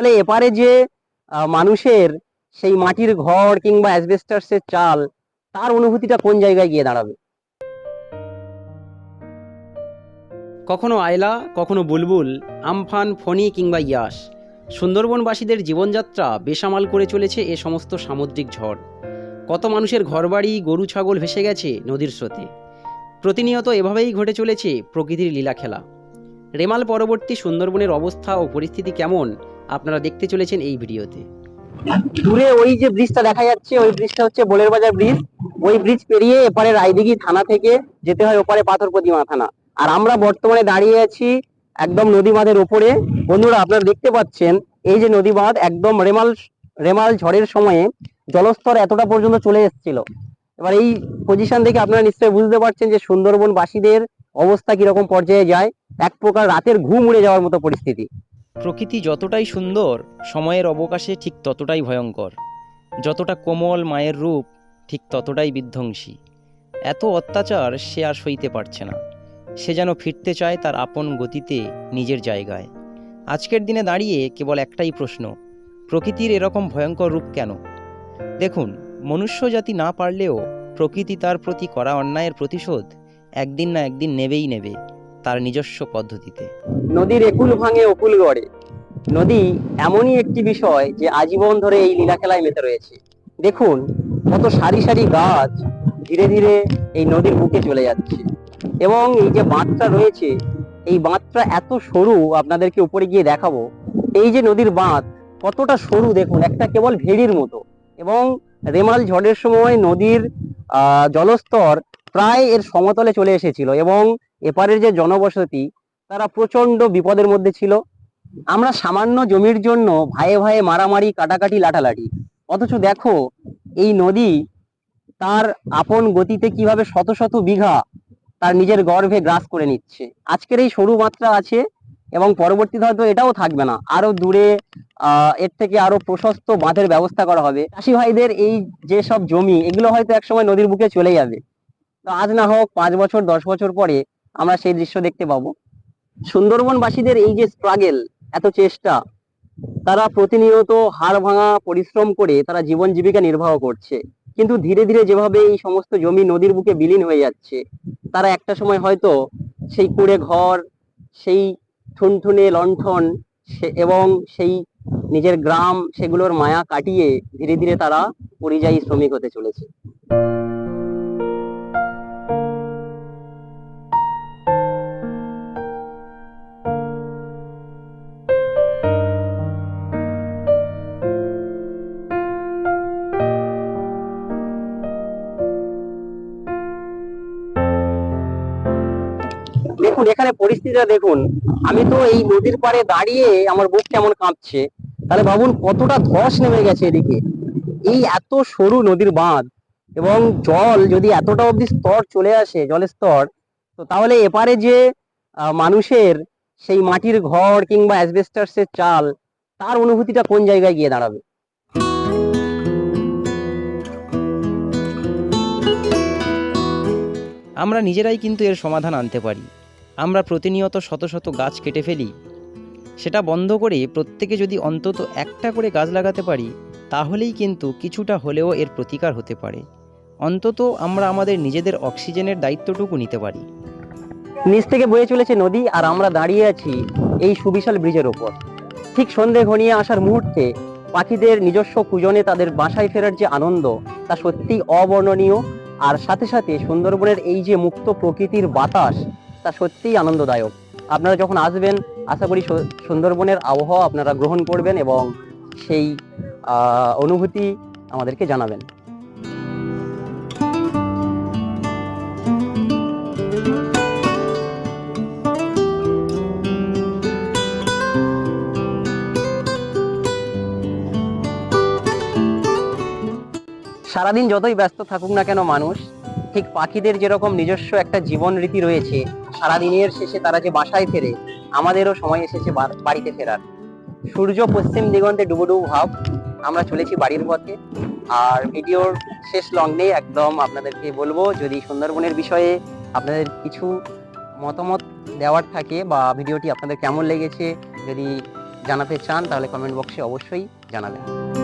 তাহলে এপারে যে মানুষের সেই মাটির ঘর কিংবা অ্যাসবেস্টাসের চাল, তার অনুভূতিটা কোন জায়গায় গিয়ে দাঁড়াবে? কখনো আয়লা, কখনো বুলবুল, আমফান, ফণী কিংবা ইয়াস, সুন্দরবনবাসীদের জীবনযাত্রা বেসামাল করে চলেছে এ সমস্ত সামুদ্রিক ঝড়। কত মানুষের ঘরবাড়ি, গরু ছাগল ভেসে গেছে নদীর স্রোতে। প্রতিনিয়ত এভাবেই ঘটে চলেছে প্রকৃতির লীলাখেলা। রেমাল পরবর্তী সুন্দরবনের অবস্থা ও পরিস্থিতি কেমন আপনারা দেখতে চলেছেন এই ভিডিওতে। দূরে ওই যে ব্রিজটা দেখা যাচ্ছে, ওই ব্রিজটা হচ্ছে বোলের বাজার ব্রিজ। ওই ব্রিজ পেরিয়ে এপারে রায়দিঘি থানা থেকে যেতে হয় ওপারে পাথর প্রতিমা থানা। আর আমরা বর্তমানে দাঁড়িয়ে আছি একদম নদী বাঁধের ওপরে। বন্ধুরা, আপনারা দেখতে পাচ্ছেন এই যে নদী বাঁধ, একদম রেমাল রেমাল ঝড়ের সময়ে জলস্তর এতটা পর্যন্ত চলে এসেছিল। এবার এই পজিশন থেকে আপনারা নিশ্চয়ই বুঝতে পারছেন যে সুন্দরবনবাসীদের অবস্থা কিরকম পর্যায়ে যায়। এক প্রকার রাতের ঘুম উড়ে যাওয়ার মতো পরিস্থিতি। প্রকৃতি যতটাই সুন্দর, সময়ের অবকাশে ঠিক ততটাই ভয়ঙ্কর। যতটা কোমল মায়ের রূপ, ঠিক ততটাই বিধ্বংসী। এত অত্যাচার সে আর সইতে পারছে না। সে যেন ফিরতে চায় তার আপন গতিতে, নিজের জায়গায়। আজকের দিনে দাঁড়িয়ে কেবল একটাই প্রশ্ন: প্রকৃতির এরকম ভয়ঙ্কর রূপ কেন? দেখুন, মনুষ্য জাতি না পারলেও প্রকৃতি তার প্রতি করা অন্যায়ের প্রতিশোধ একদিন না একদিন নেবেই নেবে, তার নিজস্ব পদ্ধতিতে। নদীর একুল ভাঙে অকুল গড়ে। নদী এমনই একটি বিষয় যে আজীবন ধরে এই লীলা খেলায় মেতে রয়েছে। দেখুন, কত সারি সারি গাছ ধীরে ধীরে এই নদীর বুকে চলে যাচ্ছে, এবং এই যে বাঁধটা রয়েছে, এই বাঁধটা এত সরু, আপনাদেরকে উপরে গিয়ে দেখাবো। এই যে নদীর বাঁধ কতটা সরু দেখুন, একটা কেবল ভেড়ির মতো। এবং রেমাল ঝড়ের সময় নদীর জলস্তর প্রায় এর সমতলে চলে এসেছিল, এবং এপারের যে জনবসতি তারা প্রচন্ড বিপদের মধ্যে ছিল। আমরা সামান্য জমির জন্য ভাইয়ে ভাইয়ে মারামারি, কাটাকাটি, লাঠালাঠি, অথচ দেখো এই নদী তার আপন গতিতে কিভাবে শত শত বিঘা তার নিজের গর্ভে গ্রাস করে নিচ্ছে। আজকের এই সরু মাত্রা আছে, এবং পরবর্তীতে হয়তো এটাও থাকবে না, আরো দূরে এর থেকে আরো প্রশস্ত বাঁধের ব্যবস্থা করা হবে। চাষি ভাইদের এই যে সব জমি, এগুলো হয়তো একসময় নদীর বুকে চলে যাবে। তো আজ না হোক 5 বছর 10 বছর পরে আমরা সেই দৃশ্য দেখতে পাবো। সুন্দরবনবাসীদের এই যে স্ট্রাগেল, এত চেষ্টা, তারা প্রতিনিয়ত হাড় ভাঙা পরিশ্রম করে তারা জীবন জীবিকা নির্বাহ করছে। কিন্তু ধীরে ধীরে যেভাবে এই সমস্ত জমি নদীর বুকে বিলীন হয়ে যাচ্ছে, তারা একটা সময় হয়তো সেই কুড়ে ঘর, সেই ঠুনঠুনে লণ্ঠন, এবং সেই নিজের গ্রাম, সেগুলোর মায়া কাটিয়ে ধীরে ধীরে তারা পরিযায়ী শ্রমিক হতে চলেছে। দেখুন এখানে পরিস্থিতিটা দেখুন। আমি তো এই নদীর পাড়ে দাঁড়িয়ে আমার বুক কেমন কাঁপছে। তাহলে ভাবুন কতটা ধস নেমে গেছে এদিকে। এই এত সরু নদীর বাঁধ, এবং জল যদি এতটা অব্দি স্তর চলে আসে, জলের স্তর, তো তাহলে এপারে যে মানুষের সেই মাটির ঘর কিংবা অ্যাসবেস্টাসের চাল, তার অনুভূতিটা কোন জায়গায় গিয়ে দাঁড়াবে? আমরা নিজেরাই কিন্তু এর সমাধান আনতে পারি। আমরা প্রতিনিয়ত শত শত গাছ কেটে ফেলি। সেটা বন্ধ করে প্রত্যেকে যদি অন্তত একটা করে গাছ লাগাতে পারি, তাহলেই কিন্তু কিছুটা হলেও এর প্রতিকার হতে পারে। অন্তত আমরা আমাদের নিজেদের অক্সিজেনের দায়িত্বটুকু নিতে পারি। নিচ থেকে বয়ে চলেছে নদী, আর আমরা দাঁড়িয়ে আছি এই সুবিশাল ব্রিজের ওপর। ঠিক সন্ধে ঘনিয়ে আসার মুহূর্তে পাখিদের নিজস্ব কুজনে তাদের বাসায় ফেরার যে আনন্দ, তা সত্যি অবর্ণনীয়। আর সাথে সাথে সুন্দরবনের এই যে মুক্ত প্রকৃতির বাতাস, তা সত্যিই আনন্দদায়ক। আপনারা যখন আসবেন, আশা করি সুন্দরবনের আবহাওয়া আপনারা গ্রহণ করবেন, এবং সেই অনুভূতি আমাদেরকে জানাবেন। সারাদিন যতই ব্যস্ত থাকুক না কেন মানুষ, ঠিক পাখিদের যেরকম নিজস্ব একটা জীবন রীতি রয়েছে, সারাদিনের শেষে তারা যে বাসায় ফেরে, আমাদেরও সময় এসেছে বাড়িতে ফেরার। সূর্য পশ্চিম দিগন্তে ডুবুডুবু ভাব, আমরা চলেছি বাড়ির পথে। আর ভিডিওর শেষ লগ্নে একদম আপনাদেরকে বলবো, যদি সুন্দরবনের বিষয়ে আপনাদের কিছু মতামত দেওয়ার থাকে, বা ভিডিওটি আপনাদের কেমন লেগেছে যদি জানাতে চান তাহলে কমেন্ট বক্সে অবশ্যই জানাবেন।